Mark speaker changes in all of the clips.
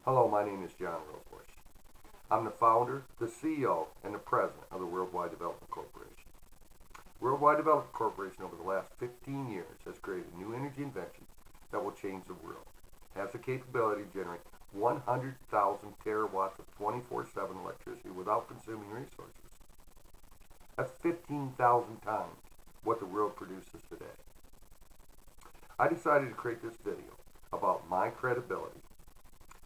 Speaker 1: Hello, my name is John Rosebush. I'm the founder, the CEO, and the president of the Worldwide Development Corporation. Worldwide Development Corporation over the last 15 years has created new energy inventions that will change the world. It has the capability to generate 100,000 terawatts of 24/7 electricity without consuming resources. That's 15,000 times what the world produces today. I decided to create this video about my credibility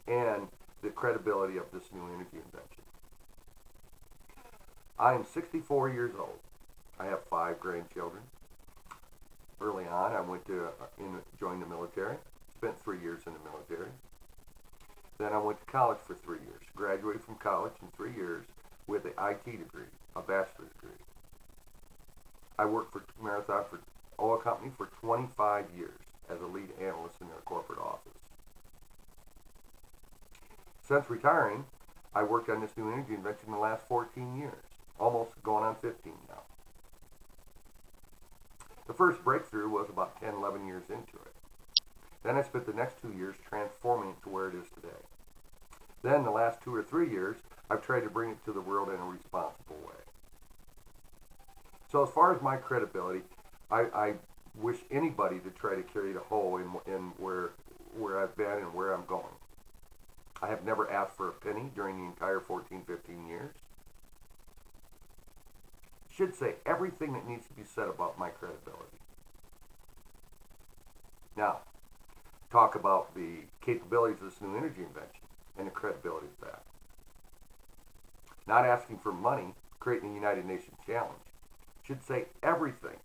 Speaker 1: and the credibility of this new energy invention. I am 64 years old. I have 5 grandchildren. Early on, I went to join the military. Spent 3 years in the military. Then I went to college for 3 years. Graduated from college in 3 years with an IT degree, a bachelor's degree. I worked for Marathon for oil company for 25 years as a lead analyst in their corporate office. Since retiring, I worked on this new energy invention in the last 14 years, almost going on 15 now. The first breakthrough was about 10, 11 years into it. Then I spent the next 2 years transforming it to where it is today. Then the last 2 or 3 years, I've tried to bring it to the world in a responsible way. So as far as my credibility, I wish anybody to try to create a hole in where I've been and where I'm going. I have never asked for a penny during the entire 14, 15 years. Should say everything that needs to be said about my credibility. Now, talk about the capabilities of this new energy invention and the credibility of that. Not asking for money, creating a United Nations challenge, should say everything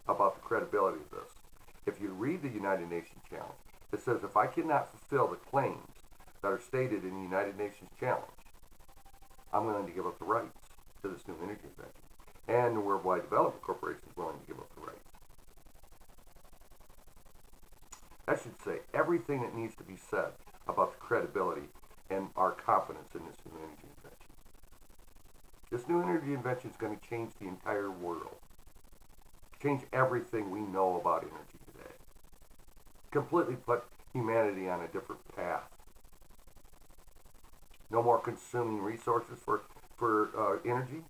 Speaker 1: about the credibility of this. If you read the United Nations challenge, it says if I cannot fulfill the claims that are stated in the United Nations challenge, I'm willing to give up the rights to this new energy invention. And the Worldwide Development Corporation is willing to give up the rights. That should say everything that needs to be said about the credibility and our confidence in this new energy invention. This new energy invention is going to change the entire world. Change everything we know about energy today. Completely put humanity on a different path. No more consuming resources for energy.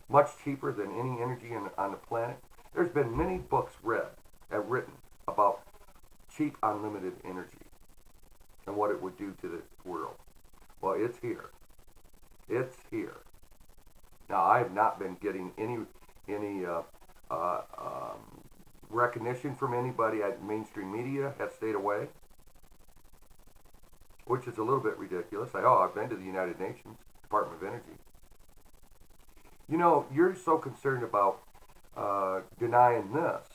Speaker 1: Much cheaper than any energy on the planet. There's been many books written about cheap unlimited energy and what it would do to the world. Well, it's here. It's here. Now, I have not been getting any recognition from anybody at mainstream media. Has stayed away, which is a little bit ridiculous. I've been to the United Nations Department of Energy. You know, you're so concerned about denying this.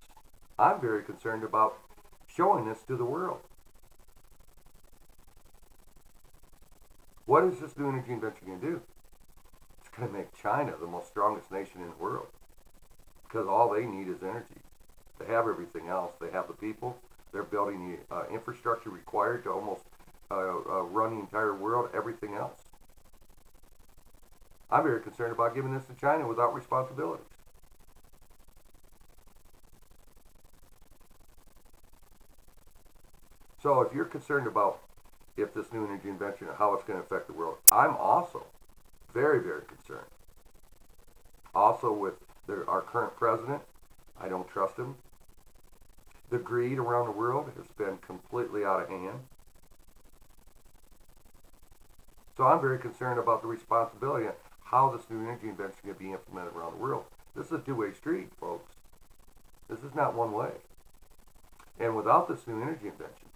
Speaker 1: I'm very concerned about showing this to the world. What is this new energy invention going to do? It's going to make China the most strongest nation in the world. Because all they need is energy. They have everything else. They have the people. They're building the infrastructure required to almost run the entire world, everything else. I'm very concerned about giving this to China without responsibilities. So if you're concerned about if this new energy invention, how it's going to affect the world, I'm also very, very concerned. Also with our current president, I don't trust him. The greed around the world has been completely out of hand. So I'm very concerned about the responsibility of how this new energy invention is going to be implemented around the world. This is a two-way street, folks. This is not one way. And without this new energy invention,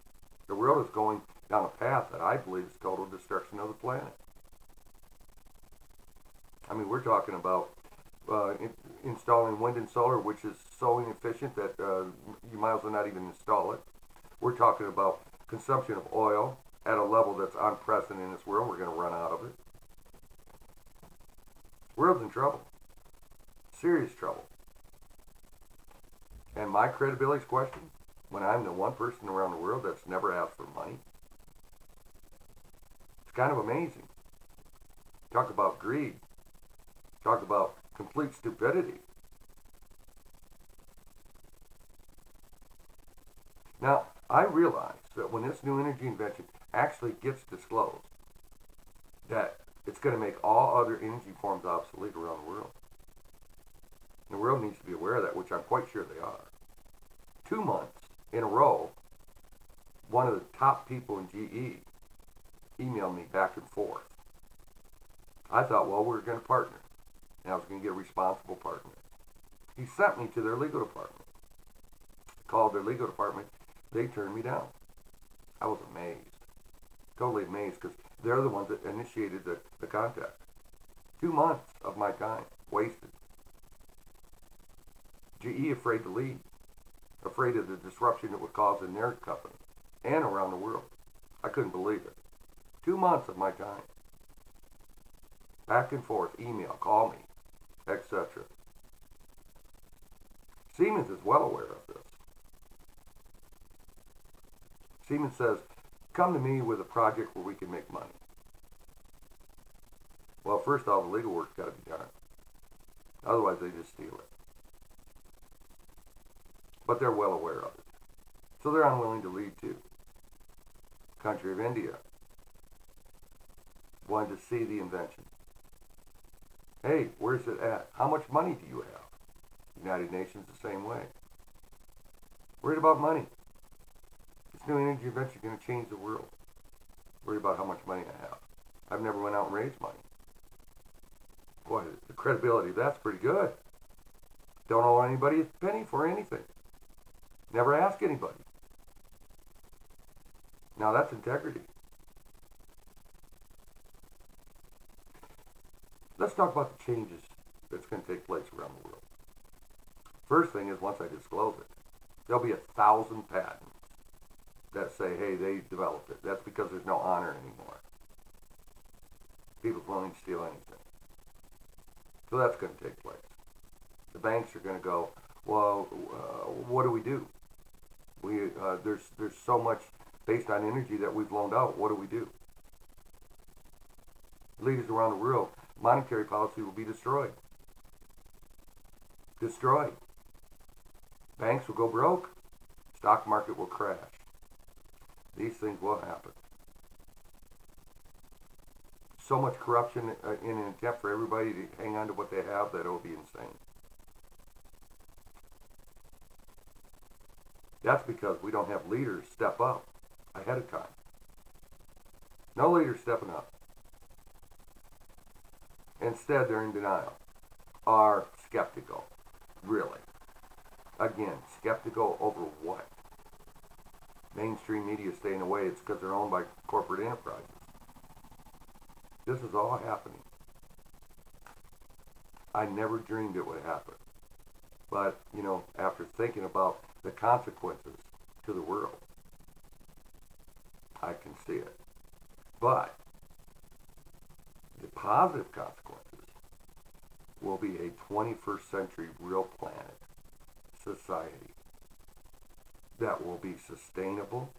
Speaker 1: the world is going down a path that I believe is total destruction of the planet. I mean, we're talking about installing wind and solar, which is so inefficient that you might as well not even install it. We're talking about consumption of oil at a level that's unprecedented in this world. We're going to run out of it. World's in trouble. Serious trouble. And my credibility is questioned when I'm the one person around the world that's never asked for money. It's kind of amazing. Talk about greed. Talk about complete stupidity. Now, I realize that when this new energy invention actually gets disclosed, that it's going to make all other energy forms obsolete around the world. And the world needs to be aware of that, which I'm quite sure they are. 2 months in a row, one of the top people in GE emailed me back and forth. I thought, well, we're going to partner, and I was going to get a responsible partner. He sent me to their legal department. Called their legal department. They turned me down. I was amazed. Totally amazed, because they're the ones that initiated the contact. 2 months of my time wasted. GE afraid to lead. Afraid of the disruption it would cause in their company and around the world. I couldn't believe it. 2 months of my time. Back and forth, email, call me, etc. Siemens is well aware of this. Siemens says, come to me with a project where we can make money. Well, first off, the legal work's got to be done. Otherwise, they just steal it. But they're well aware of it. So they're unwilling to lead too. Country of India wanted to see the invention. Hey, where's it at? How much money do you have? United Nations the same way. Worried about money. This new energy invention is going to change the world. Worried about how much money I have. I've never went out and raised money. Boy, the credibility of that's pretty good. Don't owe anybody a penny for anything. Never ask anybody. Now that's integrity. Let's talk about the changes that's going to take place around the world. First thing is, once I disclose it, there'll be 1,000 patents that say, hey, they developed it. That's because there's no honor anymore. People's willing to steal anything. So that's going to take place. The banks are going to go, well, what do we do? There's so much based on energy that we've loaned out. What do we do? Leaders around the world, monetary policy will be destroyed. Destroyed. Banks will go broke. Stock market will crash. These things will happen. So much corruption in an attempt for everybody to hang on to what they have that it will be insane. That's because we don't have leaders step up ahead of time. No leaders stepping up. Instead, they're in denial. Are skeptical. Really. Again, skeptical over what? Mainstream media staying away. It's because they're owned by corporate enterprises. This is all happening. I never dreamed it would happen. But, after thinking about the consequences to the world, I can see it. But the positive consequences will be a 21st century real planet society that will be sustainable,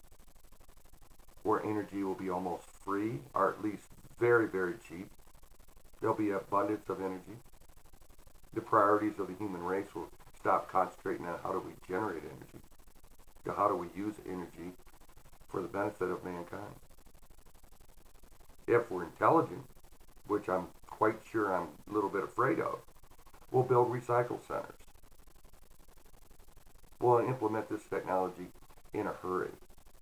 Speaker 1: where energy will be almost free, or at least very, very cheap. There'll be abundance of energy. The priorities of the human race will stop concentrating on how do we generate energy, to how do we use energy for the benefit of mankind. If we're intelligent, which I'm quite sure I'm a little bit afraid of, we'll build recycle centers. We'll implement this technology in a hurry.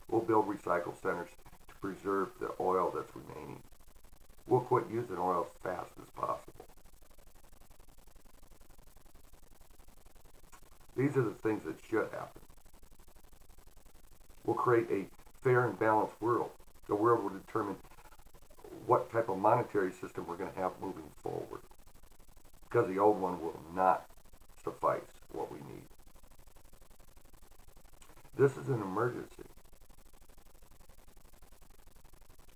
Speaker 1: We'll build recycle centers to preserve the oil that's remaining. We'll quit using oil as fast as possible. These are the things that should happen. We'll create a fair and balanced world. The world will determine what type of monetary system we're going to have moving forward, because the old one will not suffice what we need. This is an emergency.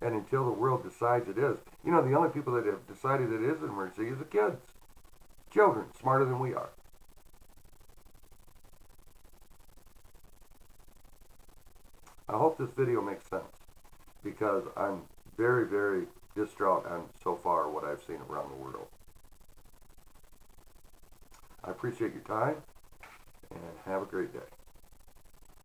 Speaker 1: And until the world decides it is, the only people that have decided it is an emergency is the kids. Children, smarter than we are. I hope this video makes sense, because I'm very, very distraught on so far what I've seen around the world. I appreciate your time, and have a great day.